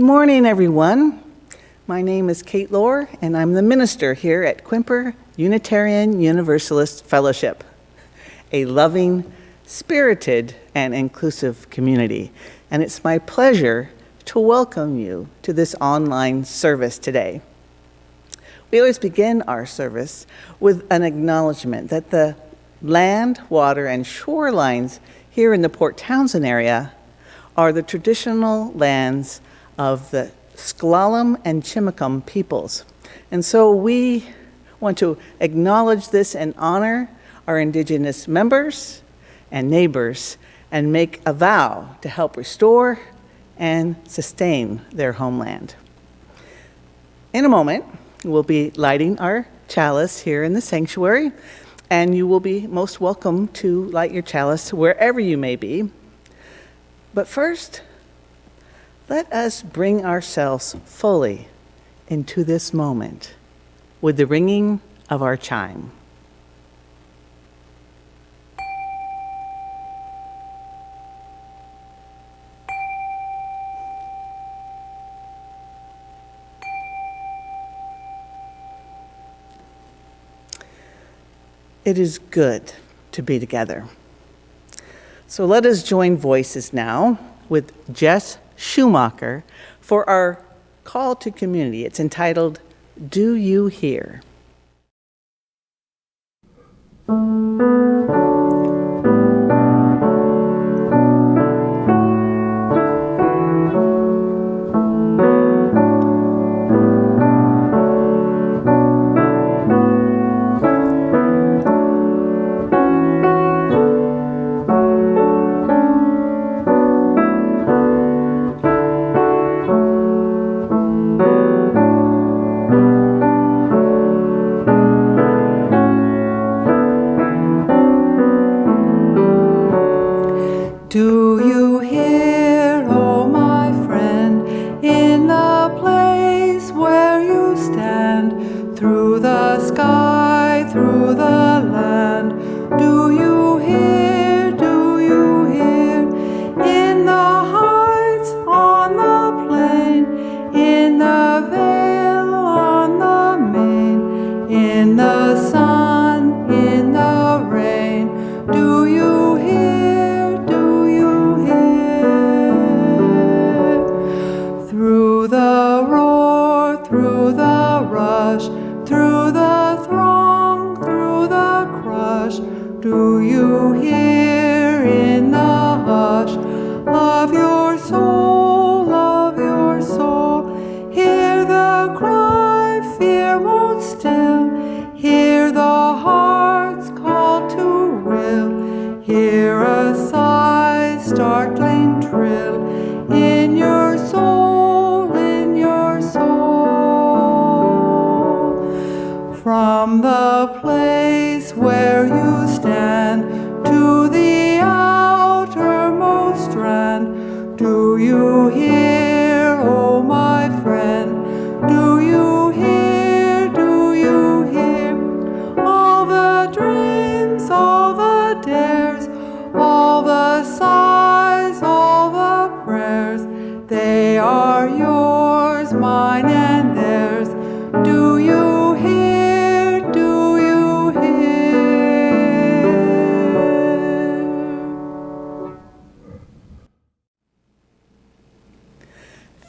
morning, everyone. My name is Kate Lohr, and I'm the minister here at Quimper Unitarian Universalist Fellowship, a loving, spirited, and inclusive community. And it's my pleasure to welcome you to this online service today. We always begin our service with an acknowledgement that the land, water, and shorelines here in the Port Townsend area are the traditional lands of the Sklallam and Chimicum peoples. And so we want to acknowledge this and honor our Indigenous members and neighbors and make a vow to help restore and sustain their homeland. In a moment, we'll be lighting our chalice here in the sanctuary, and you will be most welcome to light your chalice wherever you may be. But first, let us bring ourselves fully into this moment with the ringing of our chime. It is good to be together. So let us join voices now with JES Schumacher for our call to community. It's entitled, Do You Hear?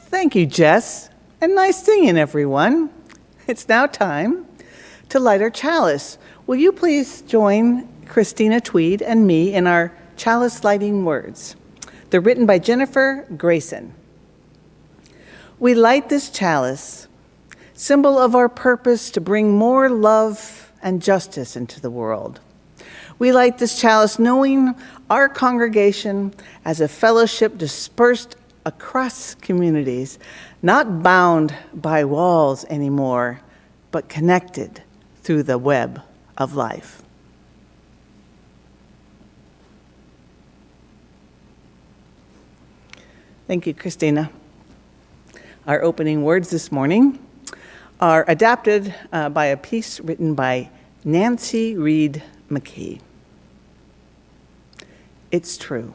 Thank you, Jess, and nice singing, everyone. It's now time to light our chalice. Will you please join Christina, Tweed, and me in our chalice lighting words? They're written by Jennifer Grayson. We light this chalice, symbol of our purpose to bring more love and justice into the world. We light this chalice knowing our congregation as a fellowship dispersed across communities, not bound by walls anymore, but connected through the web of life. Thank you, Christina. Our opening words this morning are adapted by a piece written by Nancy Reed McKee. It's true.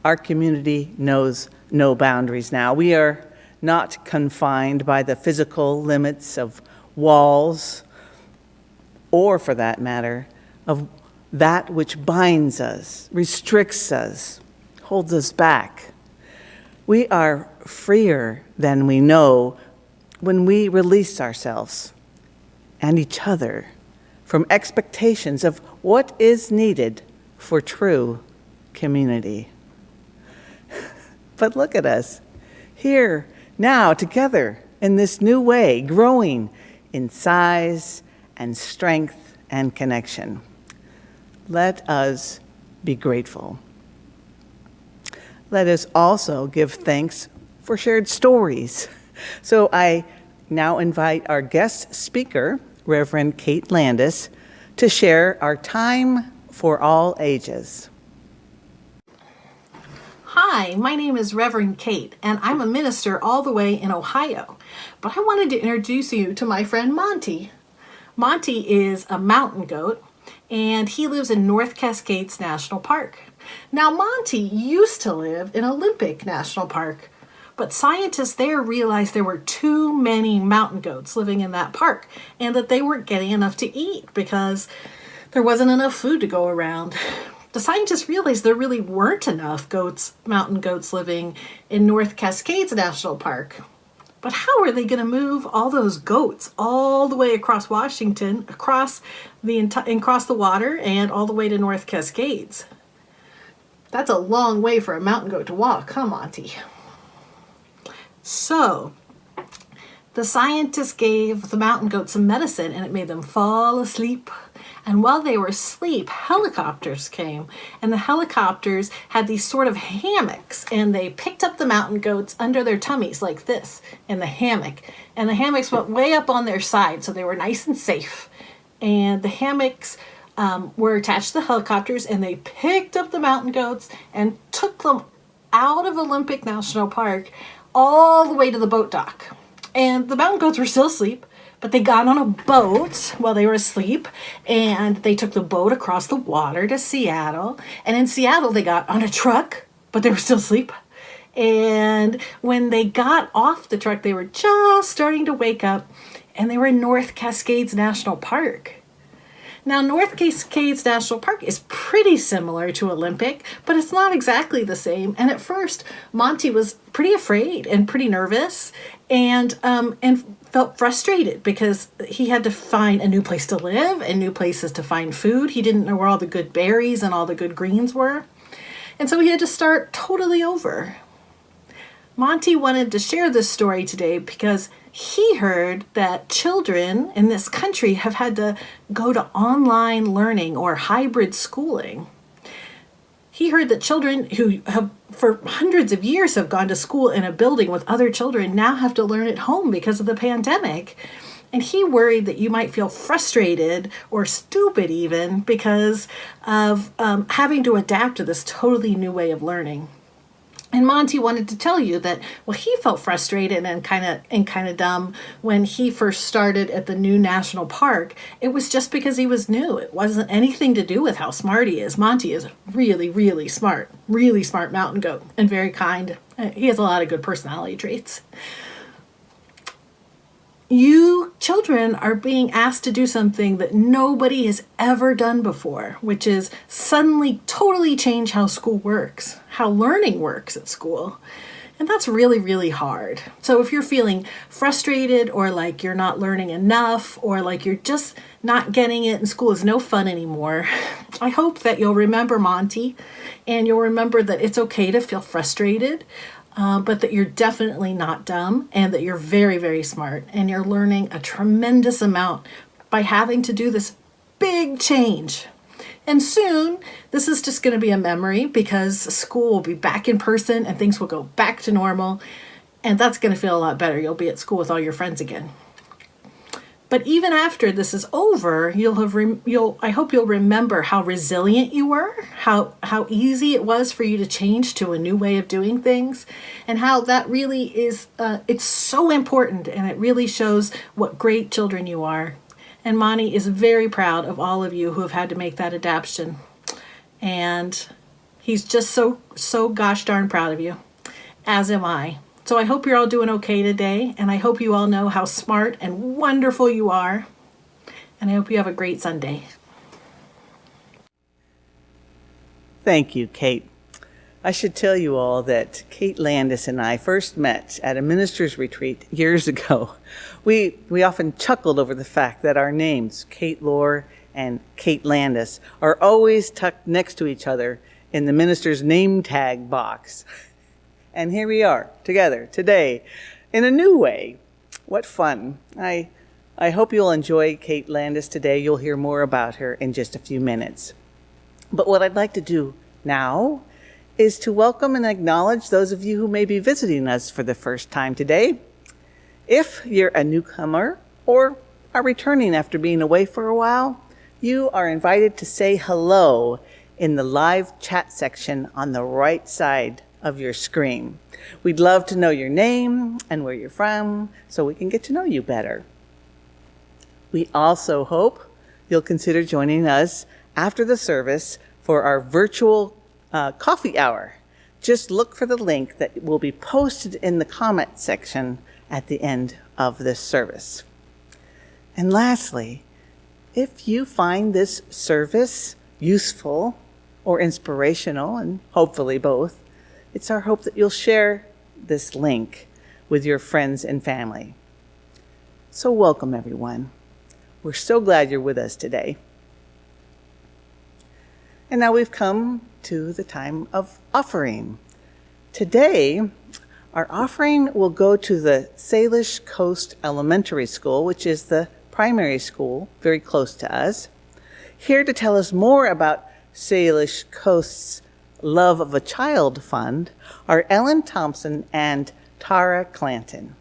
Our community knows no boundaries now. We are not confined by the physical limits of walls, or for that matter, of that which binds us, restricts us, holds us back. We are freer than we know when we release ourselves and each other from expectations of what is needed for true community. But look at us, here, now, together, in this new way, growing in size and strength and connection. Let us be grateful. Let us also give thanks for shared stories. So I now invite our guest speaker, Reverend Kate Landis, to share our time for all ages. Hi, my name is Reverend Kate, and I'm a minister all the way in Ohio. But I wanted to introduce you to my friend Monty. Monty is a mountain goat, and he lives in North Cascades National Park. Now, Monty used to live in Olympic National Park, but scientists there realized there were too many mountain goats living in that park, and that they weren't getting enough to eat because there wasn't enough food to go around. The scientists realized there really weren't enough mountain goats living in North Cascades National Park. But how are they going to move all those goats all the way across Washington, across the water, and all the way to North Cascades? That's a long way for a mountain goat to walk, huh, Monty? So, the scientists gave the mountain goats some medicine, and it made them fall asleep. And while they were asleep, helicopters came, and the helicopters had these sort of hammocks, and they picked up the mountain goats under their tummies like this in the hammock, and the hammocks went way up on their side, so they were nice and safe. And the hammocks were attached to the helicopters, and they picked up the mountain goats and took them out of Olympic National Park all the way to the boat dock. And the mountain goats were still asleep, but they got on a boat while they were asleep, and they took the boat across the water to Seattle. And in Seattle, they got on a truck, but they were still asleep. And when they got off the truck, they were just starting to wake up, and they were in North Cascades National Park. Now, North Cascades National Park is pretty similar to Olympic, but it's not exactly the same. And at first, Monty was pretty afraid and pretty nervous, and felt frustrated because he had to find a new place to live and new places to find food. He didn't know where all the good berries and all the good greens were. And so he had to start totally over. Monty wanted to share this story today because he heard that children in this country have had to go to online learning or hybrid schooling. He heard that children who have for hundreds of years have gone to school in a building with other children now have to learn at home because of the pandemic. And he worried that you might feel frustrated or stupid even because of having to adapt to this totally new way of learning. And Monty wanted to tell you that, well, he felt frustrated and kind of dumb when he first started at the new national park. It was just because he was new. It wasn't anything to do with how smart he is. Monty is really, really smart mountain goat, and very kind. He has a lot of good personality traits. You children are being asked to do something that nobody has ever done before, which is suddenly totally change how school works, how learning works at school. And that's really, really hard. So if you're feeling frustrated or like you're not learning enough or like you're just not getting it and school is no fun anymore, I hope that you'll remember Monty and you'll remember that it's okay to feel frustrated. But that you're definitely not dumb and that you're very, very smart and you're learning a tremendous amount by having to do this big change. And soon, this is just going to be a memory because school will be back in person and things will go back to normal. And that's going to feel a lot better. You'll be at school with all your friends again. But even after this is over, I hope you'll remember how resilient you were, how easy it was for you to change to a new way of doing things, and how that really is, it's so important, and it really shows what great children you are. And Monty is very proud of all of you who have had to make that adaptation. And he's just so gosh darn proud of you. as am I. So I hope you're all doing okay today, and I hope you all know how smart and wonderful you are. And I hope you have a great Sunday. Thank you, Kate. I should tell you all that Kate Landis and I first met at a minister's retreat years ago. We often chuckled over the fact that our names, Kate Lohr and Kate Landis, are always tucked next to each other in the minister's name tag box. And here we are, together, today, in a new way. What fun. I hope you'll enjoy Kate Landis today. You'll hear more about her in just a few minutes. But what I'd like to do now is to welcome and acknowledge those of you who may be visiting us for the first time today. If you're a newcomer or are returning after being away for a while, you are invited to say hello in the live chat section on the right side of your screen. We'd love to know your name and where you're from so we can get to know you better. We also hope you'll consider joining us after the service for our virtual coffee hour. Just look for the link that will be posted in the comment section at the end of this service. And lastly, if you find this service useful or inspirational, and hopefully both, it's our hope that you'll share this link with your friends and family. So welcome, everyone. We're so glad you're with us today. And now we've come to the time of offering. Today, our offering will go to the Salish Coast Elementary School, which is the primary school very close to us. Here to tell us more about Salish Coast's Love of a Child Fund are Ellen Thompson and Tara Clanton.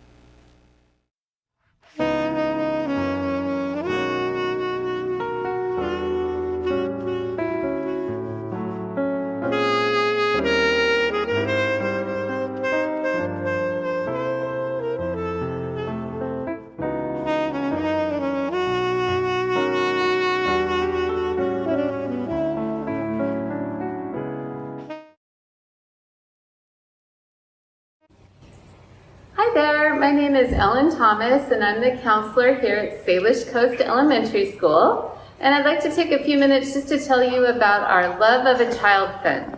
Hi there, my name is Ellen Thomas and I'm the counselor here at Salish Coast Elementary School. And I'd like to take a few minutes just to tell you about our Love of a Child Fund.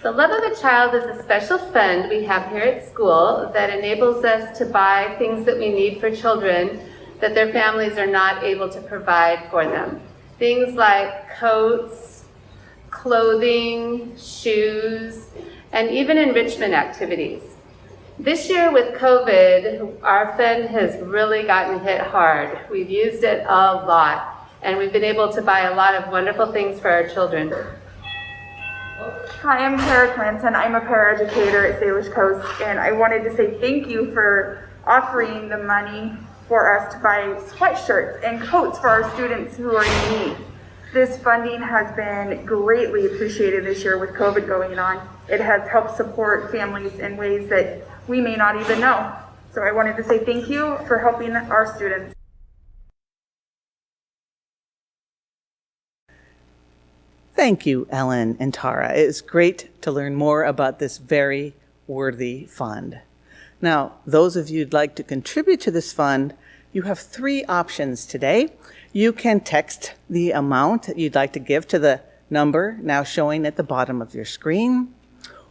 So Love of a Child is a special fund we have here at school that enables us to buy things that we need for children that their families are not able to provide for them. Things like coats, clothing, shoes, and even enrichment activities. This year with COVID, our fund has really gotten hit hard. We've used it a lot, and we've been able to buy a lot of wonderful things for our children. Hi, I'm Tara Clanton. I'm a paraeducator at Salish Coast, and I wanted to say thank you for offering the money for us to buy sweatshirts and coats for our students who are in need. This funding has been greatly appreciated this year with COVID going on. It has helped support families in ways that we may not even know. So I wanted to say thank you for helping our students. Thank you, Ellen and Tara. It is great to learn more about this very worthy fund. Now, those of you who'd like to contribute to this fund, you have three options today. You can text the amount that you'd like to give to the number now showing at the bottom of your screen,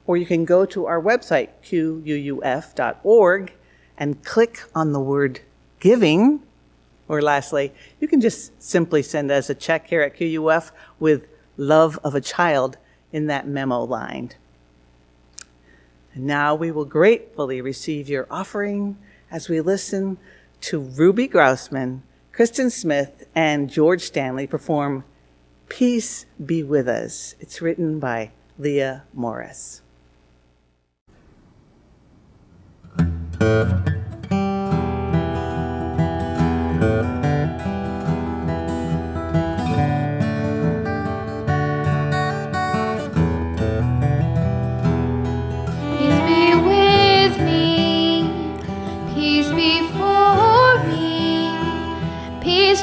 or you can go to our website, quuuf.org, and click on the word giving. Or lastly, you can just simply send us a check here at QUF with Love of a Child in that memo line. And now we will gratefully receive your offering as we listen to Ruby Groussman, Kristin Smith, and George Stanley perform Peace Be With Us. It's written by Leah Morris.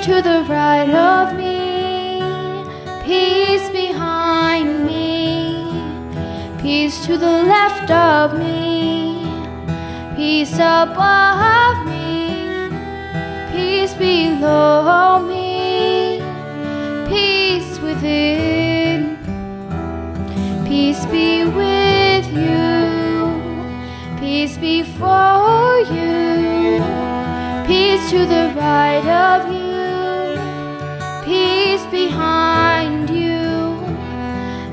To the right of me, peace behind me, peace to the left of me, peace above me, peace below me, peace within. Peace be with you, peace before you, peace to the right of you, peace behind you,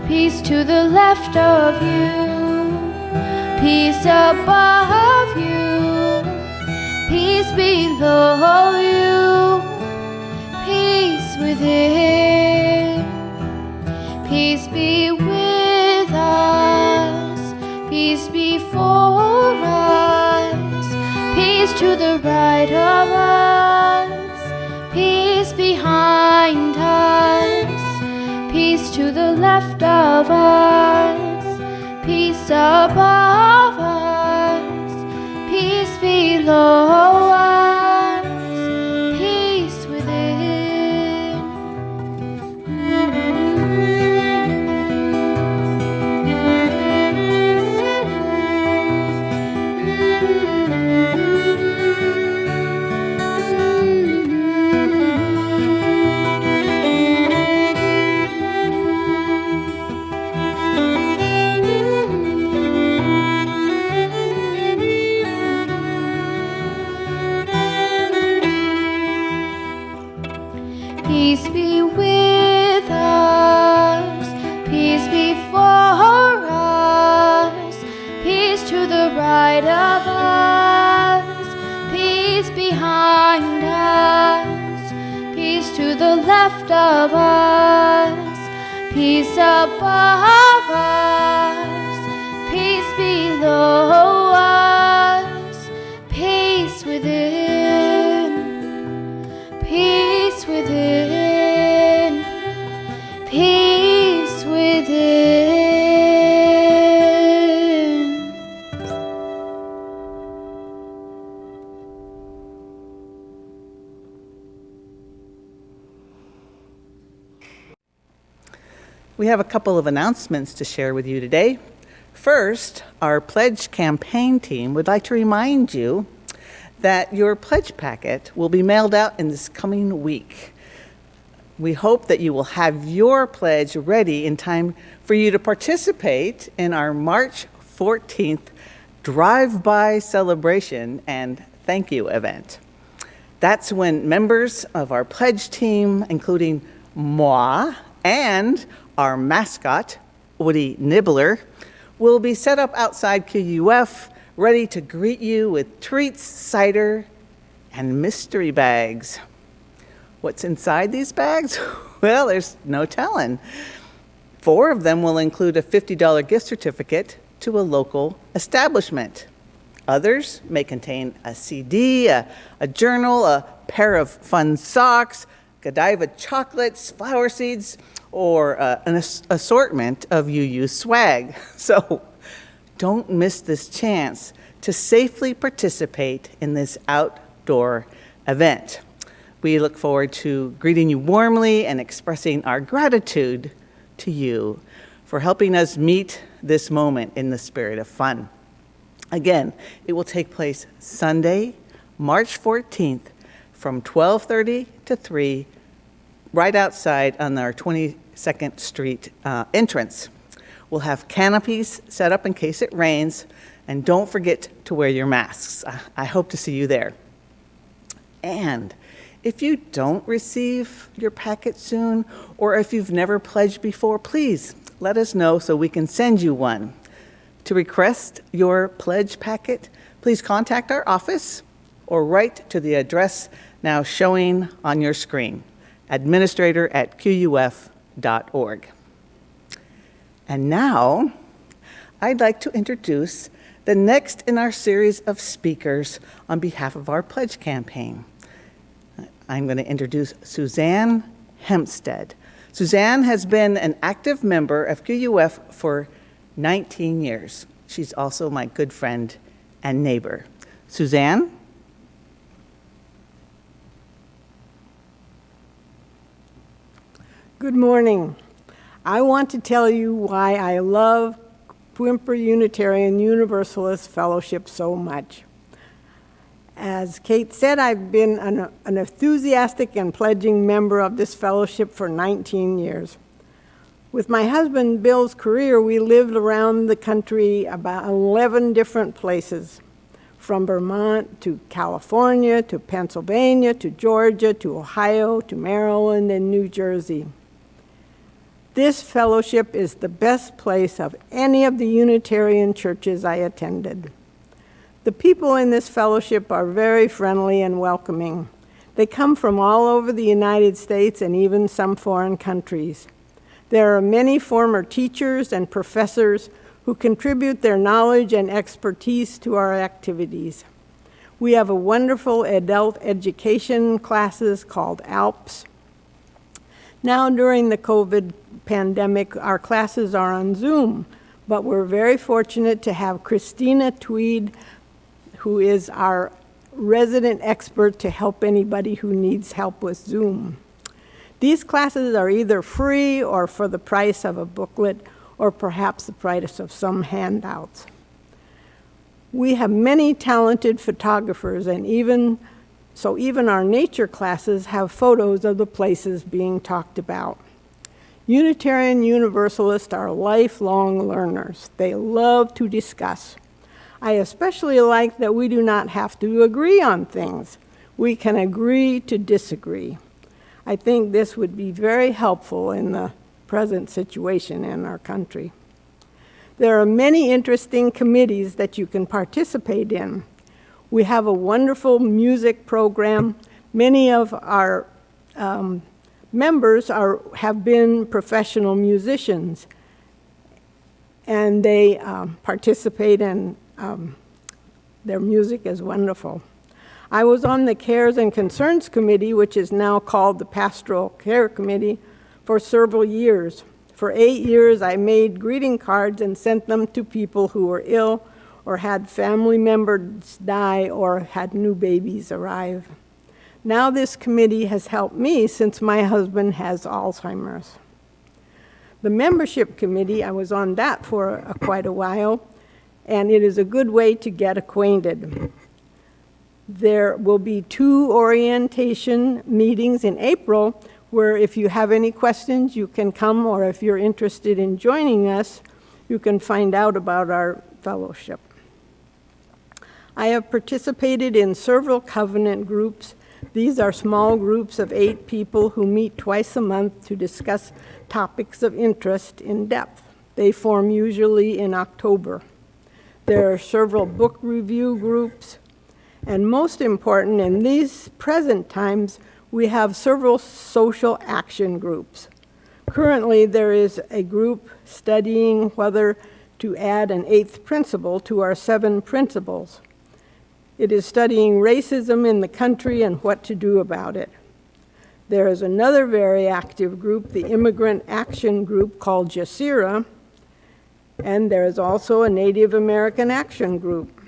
peace to the left of you, peace above you, peace below you, peace within. Peace be with us, peace before us, peace to the right of us, peace behind us, peace to the left of us, peace above us, peace below us, peace within. Peace be with us, peace before us, peace to the right of us, peace behind us, peace to the left of us, peace above us, peace below us, peace within, peace within, peace within. We have a couple of announcements to share with you today. First, our pledge campaign team would like to remind you that your pledge packet will be mailed out in this coming week. We hope that you will have your pledge ready in time for you to participate in our March 14th drive-by celebration and thank you event. That's when members of our pledge team, including moi and our mascot, Woody Nibbler, will be set up outside QUF, ready to greet you with treats, cider, and mystery bags. What's inside these bags? Well, there's no telling. 4 of them will include a $50 gift certificate to a local establishment. Others may contain a CD, a journal, a pair of fun socks, Godiva chocolates, flower seeds, or an assortment of UU swag. So don't miss this chance to safely participate in this outdoor event. We look forward to greeting you warmly and expressing our gratitude to you for helping us meet this moment in the spirit of fun. Again, it will take place Sunday, March 14th from 12:30 to 3, right outside on our 22nd Street entrance. We'll have canopies set up in case it rains, and don't forget to wear your masks. I hope to see you there. And if you don't receive your packet soon, or if you've never pledged before, please let us know so we can send you one. To request your pledge packet, please contact our office or write to the address now showing on your screen, administrator@quf.org. And now, I'd like to introduce the next in our series of speakers on behalf of our pledge campaign. I'm going to introduce Suzanne Hempstead. Suzanne has been an active member of QUF for 19 years. She's also my good friend and neighbor. Suzanne? Good morning. I want to tell you why I love Quimper Unitarian Universalist Fellowship so much. As Kate said, I've been an enthusiastic and pledging member of this fellowship for 19 years. With my husband Bill's career, we lived around the country about 11 different places, from Vermont to California to Pennsylvania to Georgia to Ohio to Maryland and New Jersey. This fellowship is the best place of any of the Unitarian churches I attended. The people in this fellowship are very friendly and welcoming. They come from all over the United States and even some foreign countries. There are many former teachers and professors who contribute their knowledge and expertise to our activities. We have a wonderful adult education classes called ALPS. Now during the COVID pandemic, our classes are on Zoom, but we're very fortunate to have Christina Tweed, who is our resident expert to help anybody who needs help with Zoom. These classes are either free or for the price of a booklet or perhaps the price of some handouts. We have many talented photographers, and even our nature classes have photos of the places being talked about. Unitarian Universalists are lifelong learners. They love to discuss. I especially like that we do not have to agree on things. We can agree to disagree. I think this would be very helpful in the present situation in our country. There are many interesting committees that you can participate in. We have a wonderful music program. Many of our members have been professional musicians, and they participate in their music is wonderful. I was on the Cares and Concerns Committee, which is now called the Pastoral Care Committee, for several years. For 8 years, I made greeting cards and sent them to people who were ill or had family members die or had new babies arrive. Now this committee has helped me since my husband has Alzheimer's. The membership committee, I was on that for quite a while, and it is a good way to get acquainted. There will be 2 orientation meetings in April where if you have any questions, you can come, or if you're interested in joining us, you can find out about our fellowship. I have participated in several covenant groups. These are small groups of 8 people who meet twice a month to discuss topics of interest in depth. They form usually in October. There are several book review groups, and most important, in these present times, we have several social action groups. Currently, there is a group studying whether to add an 8th principle to our 7 principles. It is studying racism in the country and what to do about it. There is another very active group, the Immigrant Action Group called JESIRA, and there is also a Native American Action Group.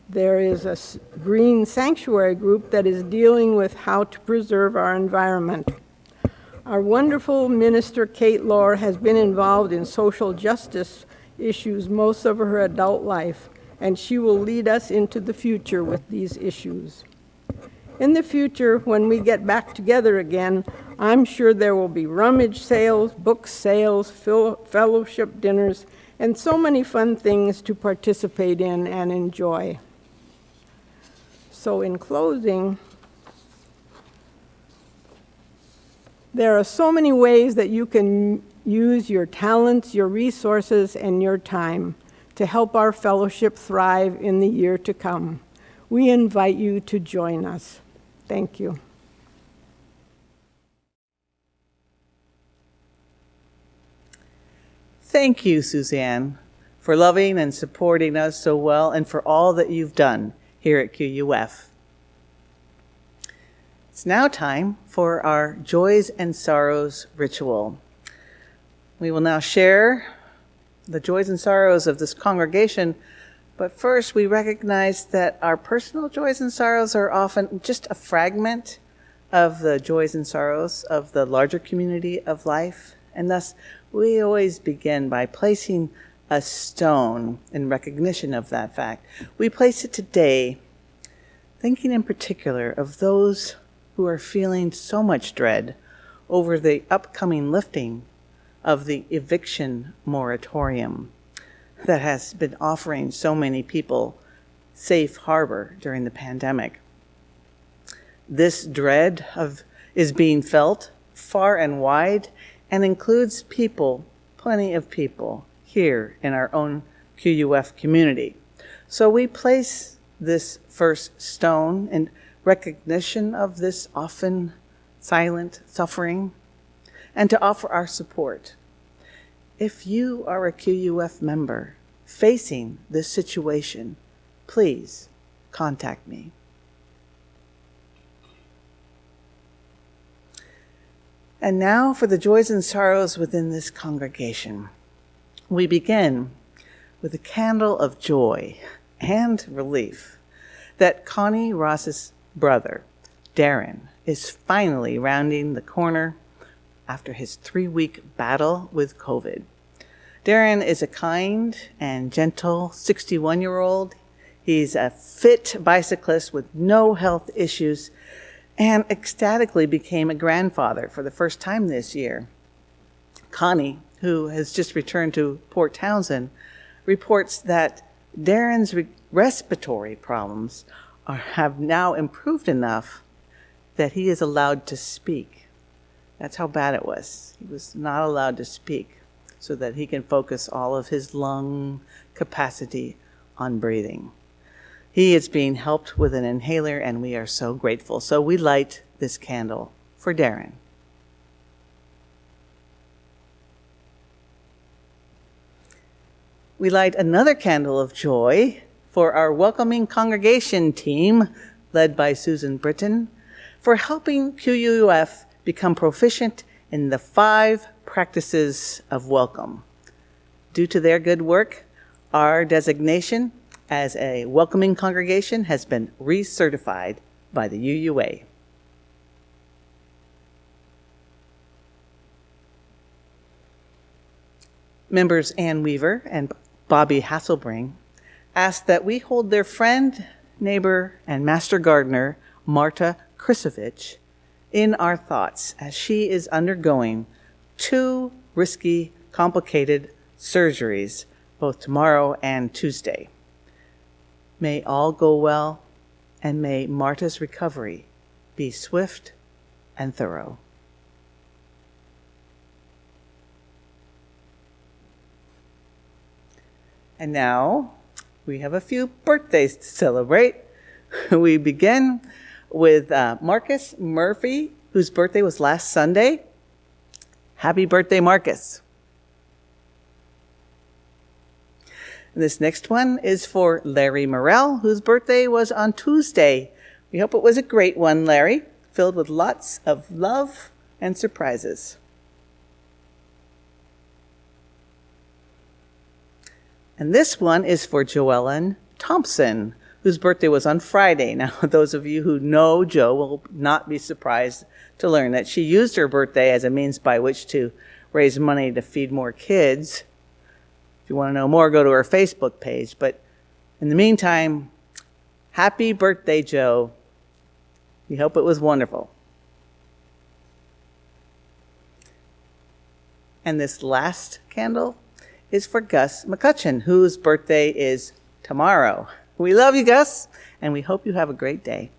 There is a Green Sanctuary Group that is dealing with how to preserve our environment. Our wonderful minister, Kate Lohr, has been involved in social justice issues most of her adult life, and she will lead us into the future with these issues. In the future, when we get back together again, I'm sure there will be rummage sales, book sales, fellowship dinners, and so many fun things to participate in and enjoy. So in closing, there are so many ways that you can use your talents, your resources, and your time to help our fellowship thrive in the year to come. We invite you to join us. Thank you. Thank you, Suzanne, for loving and supporting us so well and for all that you've done here at QUF. It's now time for our Joys and Sorrows ritual. We will now share the joys and sorrows of this congregation, but first we recognize that our personal joys and sorrows are often just a fragment of the joys and sorrows of the larger community of life, and thus we always begin by placing a stone in recognition of that fact. We place it today, thinking in particular of those who are feeling so much dread over the upcoming lifting of the eviction moratorium that has been offering so many people safe harbor during the pandemic. This dread is being felt far and wide and includes people, plenty of people, here in our own QUF community. So we place this first stone in recognition of this often silent suffering and to offer our support. If you are a QUF member facing this situation, please contact me. And now for the joys and sorrows within this congregation. We begin with a candle of joy and relief that Connie Ross's brother, Darren, is finally rounding the corner after his 3-week battle with COVID. Darren is a kind and gentle 61-year-old. He's a fit bicyclist with no health issues and ecstatically became a grandfather for the first time this year. Connie, who has just returned to Port Townsend, reports that Darren's respiratory problems have now improved enough that he is allowed to speak. That's how bad it was. He was not allowed to speak so that he can focus all of his lung capacity on breathing. He is being helped with an inhaler, and we are so grateful. So we light this candle for Darren. We light another candle of joy for our welcoming congregation team, led by Susan Britton, for helping QUF become proficient in the 5 practices of welcome. Due to their good work, our designation as a welcoming congregation has been recertified by the UUA. Members Ann Weaver and Bobby Hasselbring asked that we hold their friend, neighbor, and master gardener, Marta Krisovich, in our thoughts as she is undergoing 2 risky, complicated surgeries, both tomorrow and Tuesday. May all go well, and may Marta's recovery be swift and thorough. And now we have a few birthdays to celebrate. We begin with Marcus Murphy, whose birthday was last Sunday. Happy birthday, Marcus. This next one is for Larry Morrell, whose birthday was on Tuesday. We hope it was a great one, Larry, filled with lots of love and surprises. And this one is for Joellen Thompson, whose birthday was on Friday. Now, those of you who know Jo will not be surprised to learn that she used her birthday as a means by which to raise money to feed more kids. If you want to know more, go to her Facebook page. But in the meantime, happy birthday, Jo. We hope it was wonderful. And this last candle is for Gus McCutcheon, whose birthday is tomorrow. We love you, Gus, and we hope you have a great day.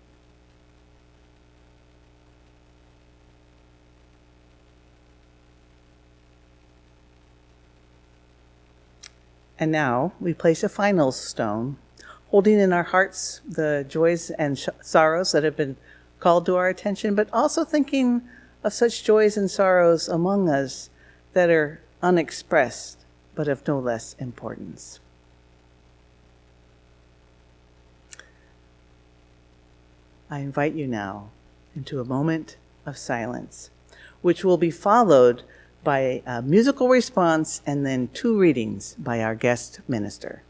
And now we place a final stone, holding in our hearts the joys and sorrows that have been called to our attention, but also thinking of such joys and sorrows among us that are unexpressed, but of no less importance. I invite you now into a moment of silence, which will be followed by a musical response and then 2 readings by our guest minister.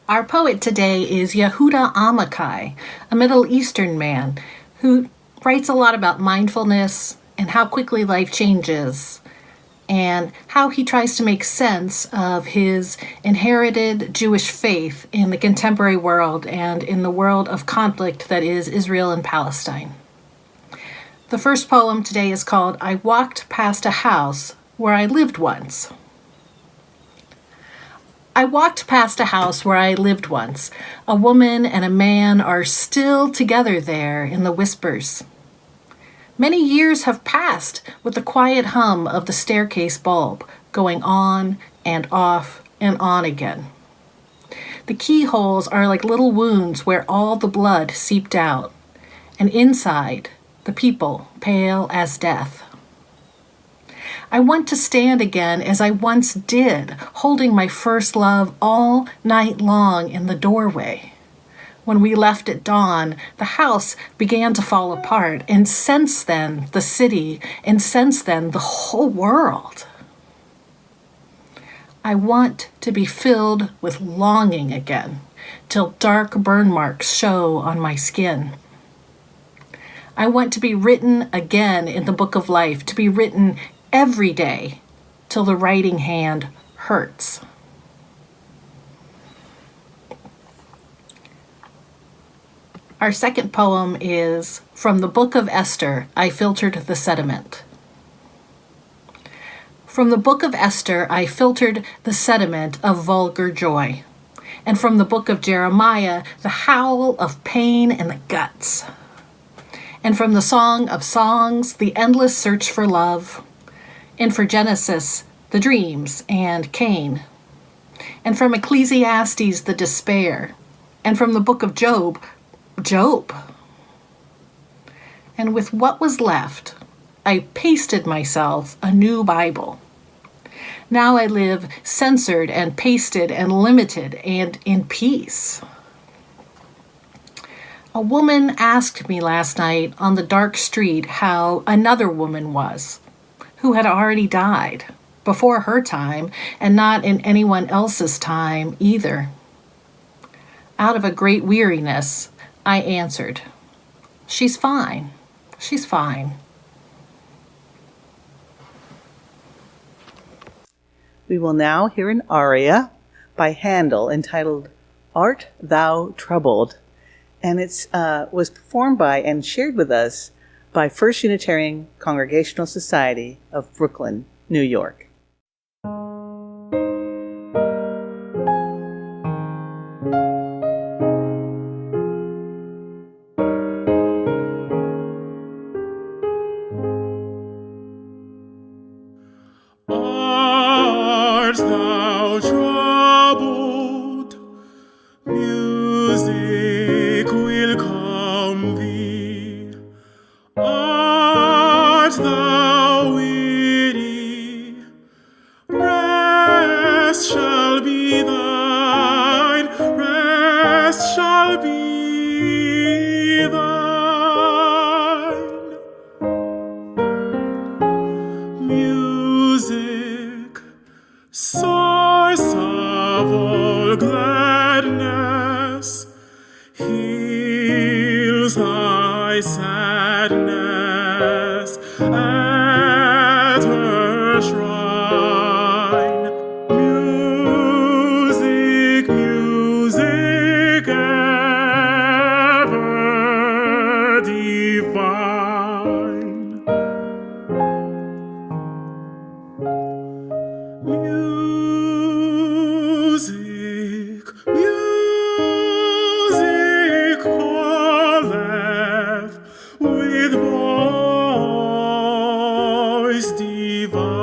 Our poet today is Yehuda Amichai, a Middle Eastern man who writes a lot about mindfulness and how quickly life changes, and how he tries to make sense of his inherited Jewish faith in the contemporary world and in the world of conflict that is Israel and Palestine. The first poem today is called I Walked Past a House Where I Lived Once. I walked past a house where I lived once. A woman and a man are still together there in the whispers. Many years have passed with the quiet hum of the staircase bulb going on and off and on again. The keyholes are like little wounds where all the blood seeped out, and inside, the people pale as death. I want to stand again as I once did, holding my first love all night long in the doorway. When we left at dawn, the house began to fall apart, and since then, the city, and since then, the whole world. I want to be filled with longing again, till dark burn marks show on my skin. I want to be written again in the book of life, to be written every day till the writing hand hurts. Our second poem is from the book of Esther, I Filtered the Sediment. From the book of Esther, I filtered the sediment of vulgar joy. And from the book of Jeremiah, the howl of pain and the guts. And from the Song of Songs, the endless search for love. And for Genesis, the dreams and Cain. And from Ecclesiastes, the despair. And from the book of Job. And with what was left, I pasted myself a new Bible. Now I live censored and pasted and limited and in peace. A woman asked me last night on the dark street how another woman was, who had already died, before her time, and not in anyone else's time either. Out of a great weariness, I answered, she's fine, she's fine. We will now hear an aria by Handel entitled Art Thou Troubled? And it was performed by and shared with us by First Unitarian Congregational Society of Brooklyn, New York. Art thou troubled? Music will calm thee. Art thou weary? Rest shall be thine. Rest shall be thine. Music, source of all gladness, heals thy sadness at her shrine. Music, music ever divine. Music, music calleth with voice divine.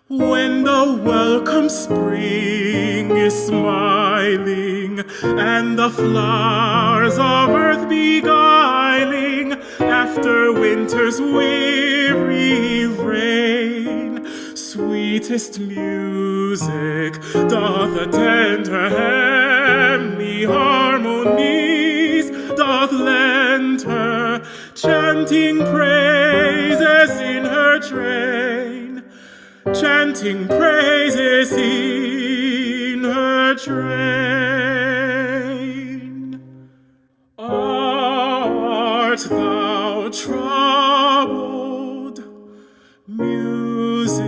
When the welcome spring is smiling, and the flowers of earth beguiling, after winter's weary rain, sweetest music doth attend her heavenly harmonies, doth lend her, chanting praises in her train, chanting praises in her train. Art thou troubled? Music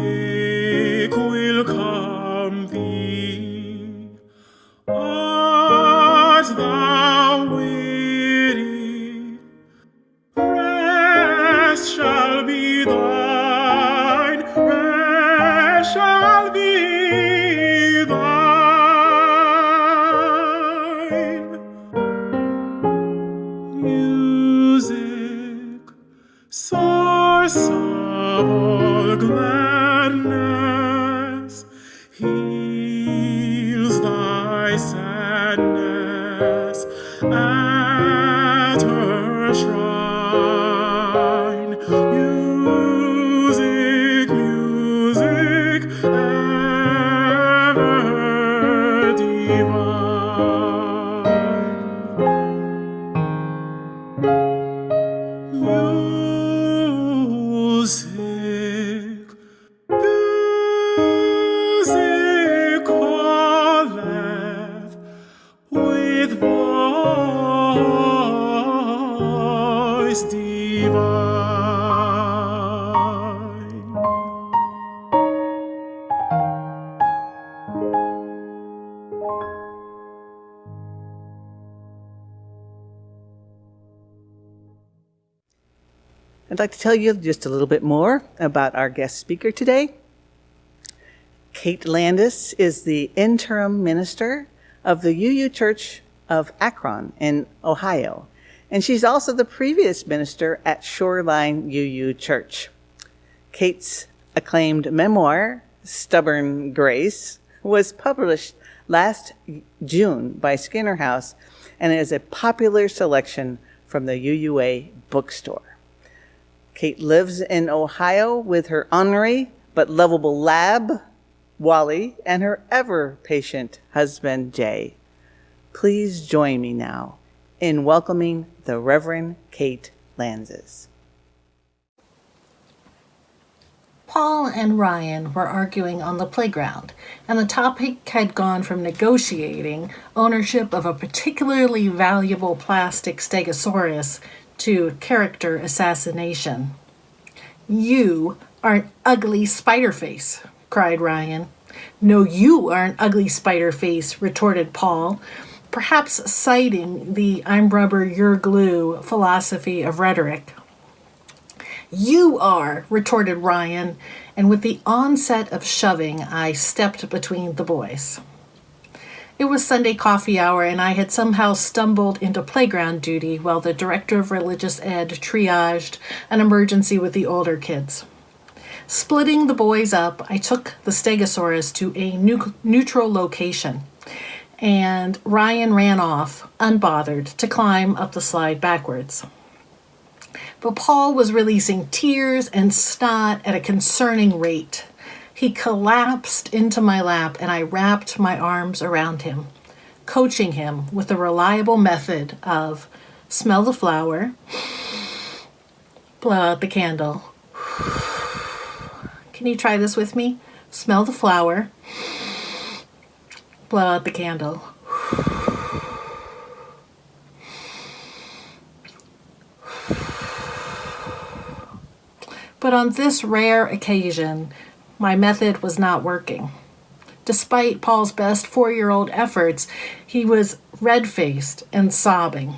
will calm thee. Art thou weary? Rest shall be thine. Rest shall be thine. Music, source of all gladness, heals thy sadness at her shrine. Music, music, ever divine. Music, music calleth with voice divine. I'd like to tell you just a little bit more about our guest speaker today. Kate Landis is the interim minister of the UU Church of Akron in Ohio, and she's also the previous minister at Shoreline UU Church. Kate's acclaimed memoir, Stubborn Grace, was published last June by Skinner House and is a popular selection from the UUA bookstore. Kate lives in Ohio with her ornery but lovable lab, Wally, and her ever-patient husband, Jay. Please join me now in welcoming the Reverend Kate Landis. Paul and Ryan were arguing on the playground, and the topic had gone from negotiating ownership of a particularly valuable plastic stegosaurus to character assassination. "You are an ugly spider face," cried Ryan. "No, you are an ugly spider face," retorted Paul, perhaps citing the "I'm rubber, you're glue" philosophy of rhetoric. "You are," retorted Ryan, and with the onset of shoving, I stepped between the boys. It was Sunday coffee hour, and I had somehow stumbled into playground duty while the director of religious ed triaged an emergency with the older kids. Splitting the boys up, I took the stegosaurus to a neutral location, and Ryan ran off, unbothered, to climb up the slide backwards. But Paul was releasing tears and snot at a concerning rate. He collapsed into my lap, and I wrapped my arms around him, coaching him with the reliable method of smell the flower, blow out the candle. Can you try this with me? Smell the flower, blow out the candle. But on this rare occasion, my method was not working. Despite Paul's best 4-year-old efforts, he was red-faced and sobbing.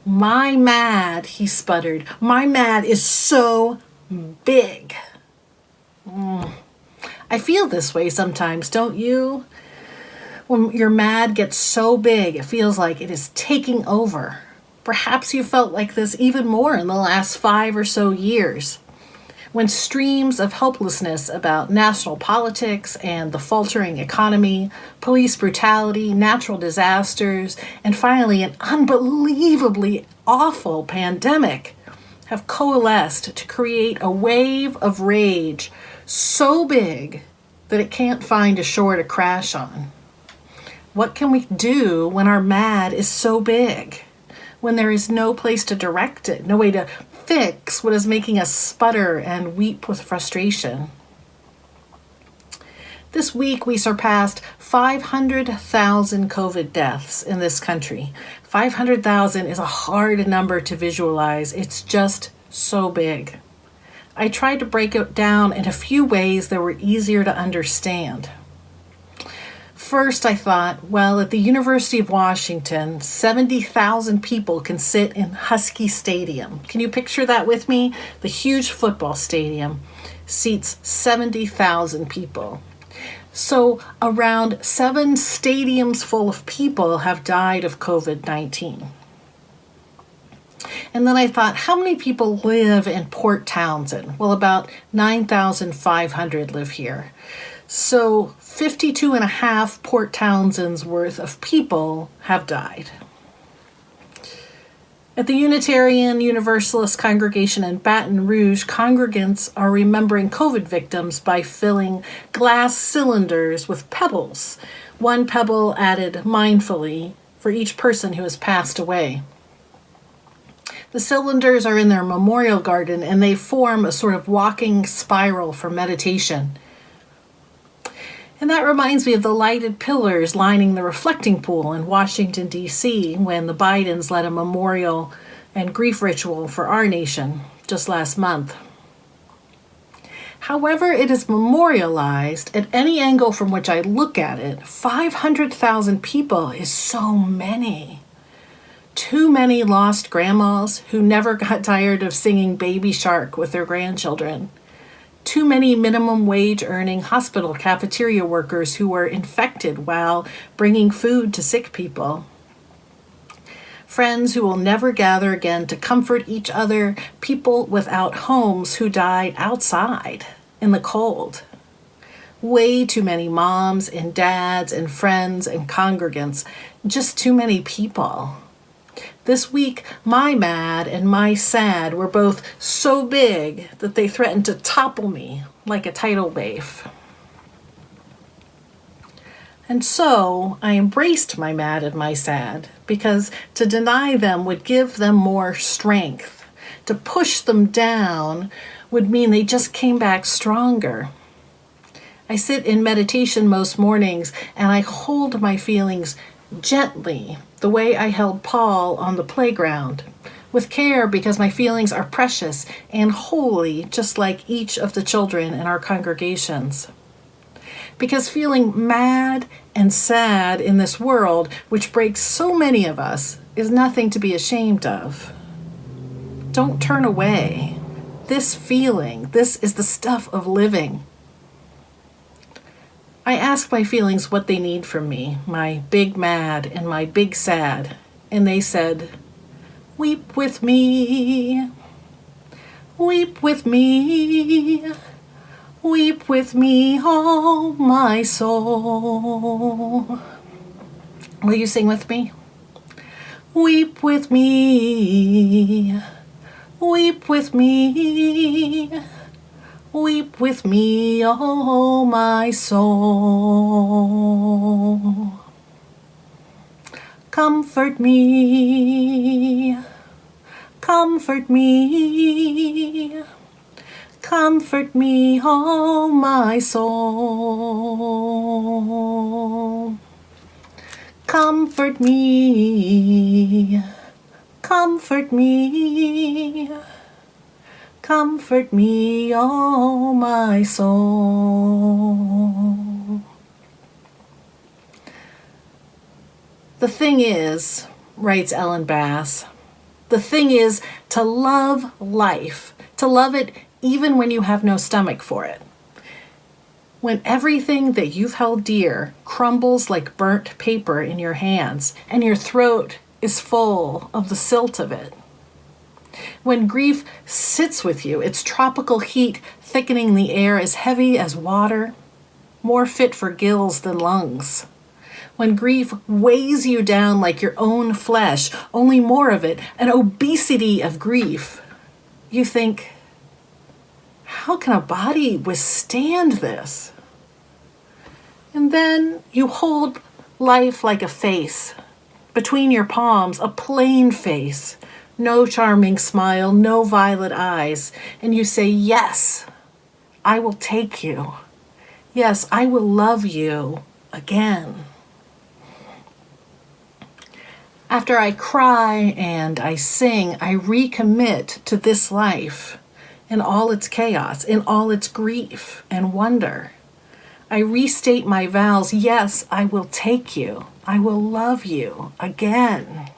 "My mad," he sputtered, "my mad is so big." I feel this way sometimes, don't you? When your mad gets so big, it feels like it is taking over. Perhaps you felt like this even more in the last 5 or so years, when streams of helplessness about national politics and the faltering economy, police brutality, natural disasters, and finally an unbelievably awful pandemic have coalesced to create a wave of rage so big that it can't find a shore to crash on. What can we do when our mad is so big? When there is no place to direct it, no way to fix what is making us sputter and weep with frustration? This week, we surpassed 500,000 COVID deaths in this country. 500,000 is a hard number to visualize. It's just so big. I tried to break it down in a few ways that were easier to understand. First, I thought, well, at the University of Washington, 70,000 people can sit in Husky Stadium. Can you picture that with me? The huge football stadium seats 70,000 people. So around 7 stadiums full of people have died of COVID-19. And then I thought, how many people live in Port Townsend? Well, about 9,500 live here. So 52 and a half Port Townsend's worth of people have died. At the Unitarian Universalist congregation in Baton Rouge, congregants are remembering COVID victims by filling glass cylinders with pebbles, one pebble added mindfully for each person who has passed away. The cylinders are in their memorial garden, and they form a sort of walking spiral for meditation. And that reminds me of the lighted pillars lining the reflecting pool in Washington, D.C., when the Bidens led a memorial and grief ritual for our nation just last month. However it is memorialized, at any angle from which I look at it, 500,000 people is so many. Too many lost grandmas who never got tired of singing Baby Shark with their grandchildren. Too many minimum wage earning hospital cafeteria workers who were infected while bringing food to sick people. Friends who will never gather again to comfort each other, people without homes who died outside in the cold. Way too many moms and dads and friends and congregants, just too many people. This week, my mad and my sad were both so big that they threatened to topple me like a tidal wave. And so I embraced my mad and my sad, because to deny them would give them more strength. To push them down would mean they just came back stronger. I sit in meditation most mornings and I hold my feelings gently, the way I held Paul on the playground, with care because my feelings are precious and holy, just like each of the children in our congregations. Because feeling mad and sad in this world, which breaks so many of us, is nothing to be ashamed of. Don't turn away. This feeling, this is the stuff of living. I ask my feelings what they need from me, my big mad and my big sad, and they said, "Weep with me, weep with me, weep with me, oh my soul." Will you sing with me? Weep with me, weep with me, weep with me, oh my soul. Comfort me, comfort me, comfort me, oh my soul. Comfort me, comfort me, comfort me, oh my soul. The thing is, writes Ellen Bass, the thing is to love life, to love it even when you have no stomach for it. When everything that you've held dear crumbles like burnt paper in your hands and your throat is full of the silt of it. When grief sits with you, its tropical heat thickening the air as heavy as water, more fit for gills than lungs. When grief weighs you down like your own flesh, only more of it, an obesity of grief. You think, how can a body withstand this? And then you hold life like a face. Between your palms, a plain face. No charming smile, no violet eyes. And you say, yes, I will take you. Yes, I will love you again. After I cry and I sing, I recommit to this life in all its chaos, in all its grief and wonder. I restate my vows. Yes, I will take you. I will love you again.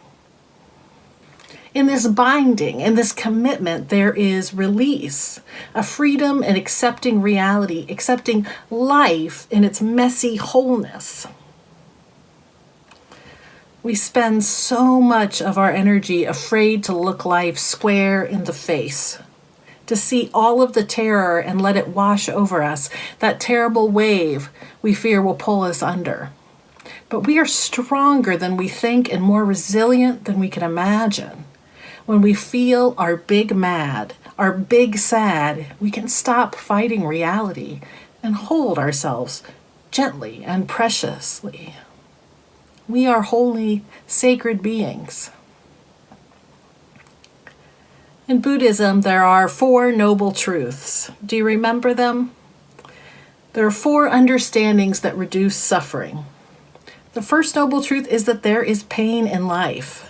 In this binding, in this commitment, there is release, a freedom in accepting reality, accepting life in its messy wholeness. We spend so much of our energy afraid to look life square in the face, to see all of the terror and let it wash over us, that terrible wave we fear will pull us under. But we are stronger than we think and more resilient than we can imagine. When we feel our big mad, our big sad, we can stop fighting reality and hold ourselves gently and preciously. We are holy, sacred beings. In Buddhism, there are 4 noble truths. Do you remember them? There are 4 understandings that reduce suffering. The first noble truth is that there is pain in life.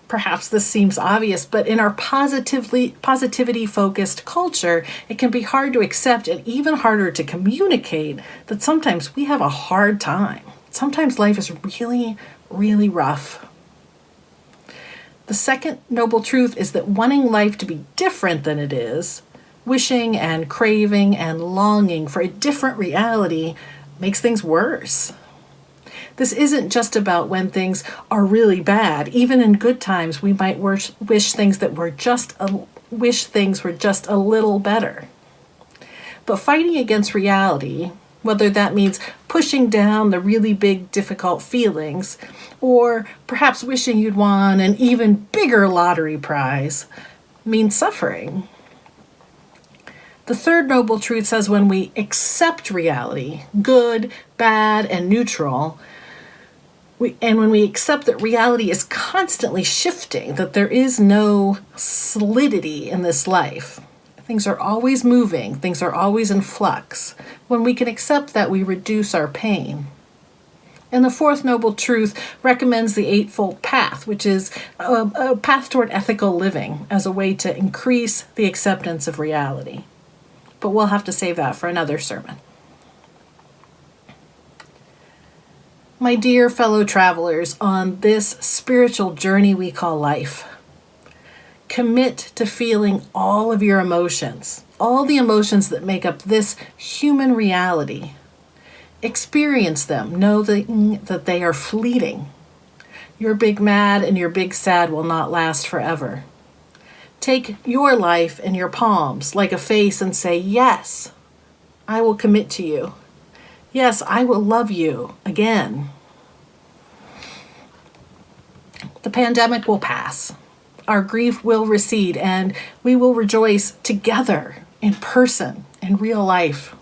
Perhaps this seems obvious, but in our positivity-focused culture, it can be hard to accept and even harder to communicate that sometimes we have a hard time. Sometimes life is really, really rough. The second noble truth is that wanting life to be different than it is, wishing and craving and longing for a different reality makes things worse. This isn't just about when things are really bad. Even in good times, we might wish things were just a little better. But fighting against reality, whether that means pushing down the really big, difficult feelings, or perhaps wishing you'd won an even bigger lottery prize, means suffering. The third noble truth says when we accept reality, good, bad, and neutral, when we accept that reality is constantly shifting, that there is no solidity in this life, things are always moving, things are always in flux. When we can accept that, we reduce our pain. And the fourth noble truth recommends the Eightfold Path, which is a path toward ethical living as a way to increase the acceptance of reality. But we'll have to save that for another sermon. My dear fellow travelers on this spiritual journey we call life, commit to feeling all of your emotions, all the emotions that make up this human reality. Experience them, knowing that they are fleeting. Your big mad and your big sad will not last forever. Take your life in your palms like a face and say, yes, I will commit to you. Yes, I will love you again. The pandemic will pass. Our grief will recede, and we will rejoice together in person, in real life.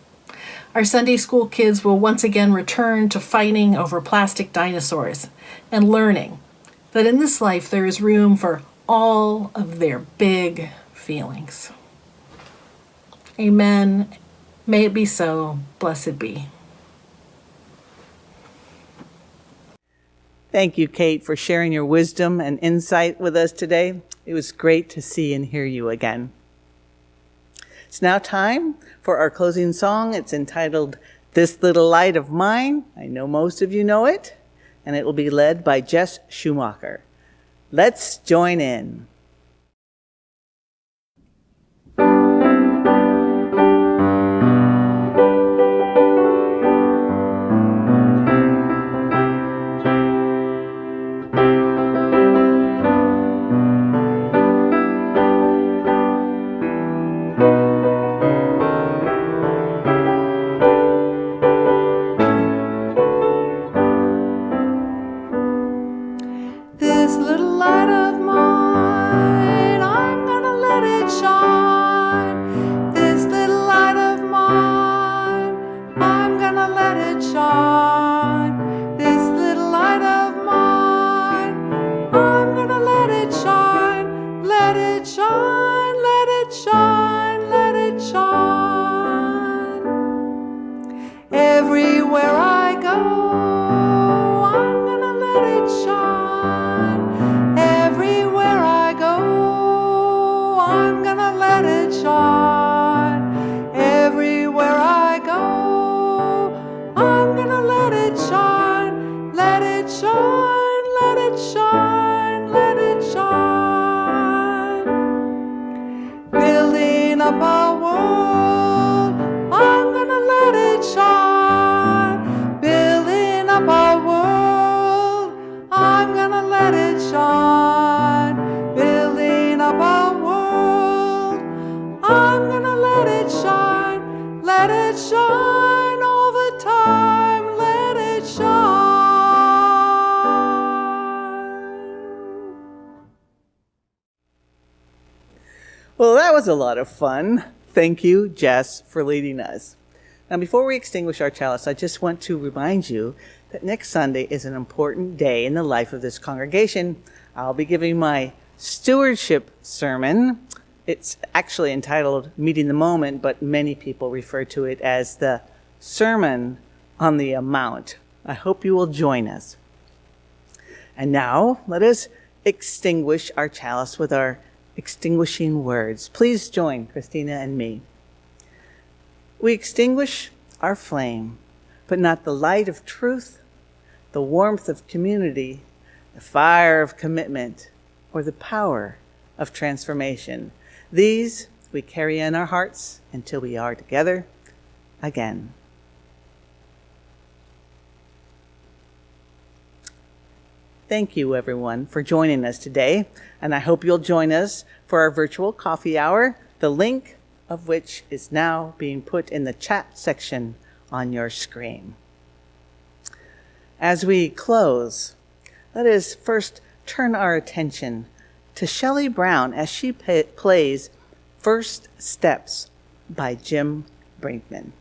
Our Sunday school kids will once again return to fighting over plastic dinosaurs and learning that in this life there is room for all of their big feelings. Amen. May it be so. Blessed be. Thank you, Kate, for sharing your wisdom and insight with us today. It was great to see and hear you again. It's now time for our closing song. It's entitled, This Little Light of Mine. I know most of you know it, and it will be led by JES Schumacher. Let's join in. This little light of mine it shine, let it shine, let it shine. Everywhere I go, I'm gonna let it shine. Everywhere I go, I'm gonna let it shine. Everywhere I go, I'm gonna let it shine. Let it shine, let it shine, let it shine. Building up a world, I'm gonna let it shine. Building up a world, I'm gonna let it shine. Building up a world, I'm gonna let it shine. Let it shine all the time. Let it shine. Well, that was a lot of fun. Thank you, Jess, for leading us. Now, before we extinguish our chalice, I just want to remind you that next Sunday is an important day in the life of this congregation. I'll be giving my stewardship sermon. It's actually entitled Meeting the Moment, but many people refer to it as the Sermon on the Amount. I hope you will join us. And now, let us extinguish our chalice with our extinguishing words. Please join Christina and me. We extinguish our flame, but not the light of truth, the warmth of community, the fire of commitment, or the power of transformation. These we carry in our hearts until we are together again. Thank you, everyone, for joining us today, and I hope you'll join us for our virtual coffee hour, the link of which is now being put in the chat section on your screen. As we close, let us first turn our attention to Shelley Brown as she plays First Steps by Jim Brinkman.